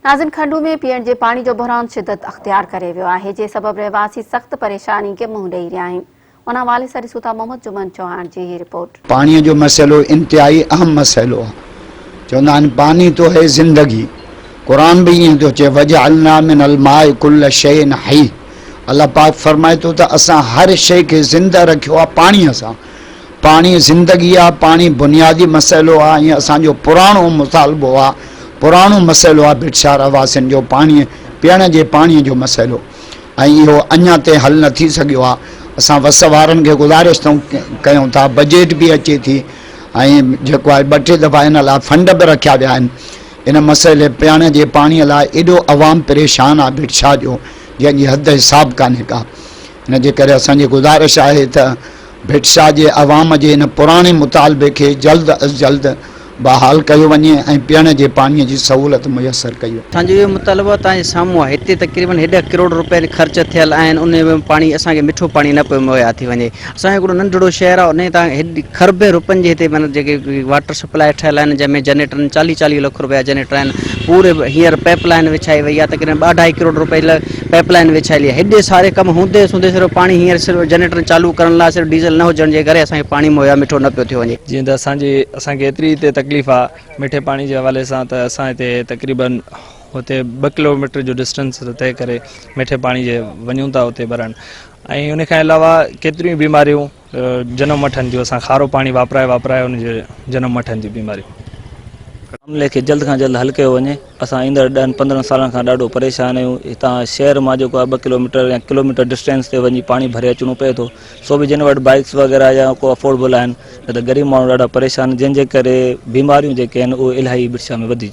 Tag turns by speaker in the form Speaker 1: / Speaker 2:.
Speaker 1: नाज़िन खंडू में पीअण जे पानी जो बहरान शिदत अख्तियार करे वियो आहे, जे सबब रहवासी सख्त परेशानी के मुंह ॾेई रहिया आहिनि। उन हवाले सां ॾिसूं था मोहम्मद जुमन चौहान जी ही रिपोर्ट।
Speaker 2: पानी जो मसलो इंतहाई अहम मसलो आहे। चवंदा आहिनि पानी तो है ज़िंदगी। कुरान भी ईअं थो चए वजअलना मिनल माइ कुल्ल शैइन हई। अल्लाह पाक फरमाए थो त असां हर शइ खे ज़िंदा रखियो आहे पाणीअ सां। पानी ज़िंदगी आहे, पानी बुनियादी मसइलो आहे। ईअं असांजो पुराणो मुतालबो आहे, पुराणो मसइलो आहे भिटसार आवासियुनि जो पाणी पीअण जे पाणीअ जो मसइलो, ऐं इहो अञा ताईं हल न थी सघियो आहे। असां वस वारनि खे गुज़ारिश कयूं था, बजेट बि अचे थी ऐं जेको आहे 2-3 दफ़ा इन लाइ फंड बि रखिया विया आहिनि। इन मसइले पीअण जे पाणीअ लाइ एॾो अवाम परेशान आहे भिटसार जो, जंहिंजी हद हिसाब कान्हे का। इन जे करे असांजी गुज़ारिश आहे त भिटसार जे अवाम जे इन पुराणे मुतालबे खे जल्द अज़ जल्द बहाल कयो वञे ऐं पीअण जे पाणीअ जी सहूलियत मुयसर कई वञे।
Speaker 3: असांजो इहो मुतालबो तव्हांजे साम्हूं आहे। हिते तक़रीबन 1.5 करोड़ रुपए ख़र्च थियल आहिनि। उन में पाणी असांखे मिठो पाणी न पियो मुहैया थी वञे। असांजो हिकिड़ो नंढड़ो शहर आहे, उन तव्हां खरबे रुपयनि जे हिते माना जेके वाटर सप्लाई ठहियल आहिनि, जंहिंमें जनरेटरनि 40-40 लख रुपया जनरेटर आहिनि। पूरे हींअर पाइप लाइन विछाई वई आहे, तक़रीबन 2-2.5 करोड़ रुपए पाइप लाइन विछाई आहे। हेॾे सारे कम हूंदे सिर्फ़ु पाणी हींअर सिर्फ़ु जनरेटर चालू करण लाइ सिर्फ़ु डीज़ल न हुजण जे करे असांखे पाणी मुहैया मिठो न पियो थी वञे।
Speaker 4: जीअं त असांखे एतिरी हिते तकलीफ़ आहे मिठे पाणी जे हवाले सां, त असां हिते तक़रीबन हुते 2 किलोमीटर जो डिस्टेंस तय करे मिठे पाणी जे वञूं था उते भरण। ऐं उन खां अलावा केतिरियूं बीमारियूं जनम वठनि थियूं। असां खारो पाणी वापराए उनजे जनम वठनि थियूं बीमारियूं। मामले खे जल्द खां जल्द हल कयो वञे। असां ईंदड़ 10-15 सालनि खां ॾाढो परेशान आहियूं। हितां शहर मां जेको आहे 2 किलोमीटर या किलोमीटर डिस्टेंस ते वञी पाणी भरे अचणो पए थो। सो बि जिन वटि बाइक्स वग़ैरह या को अफोर्डेबल आहिनि, न त ग़रीब माण्हू ॾाढा परेशान, जंहिंजे करे बीमारियूं जेके आहिनि उहे इलाही भिटसार में वधी चुकियूं।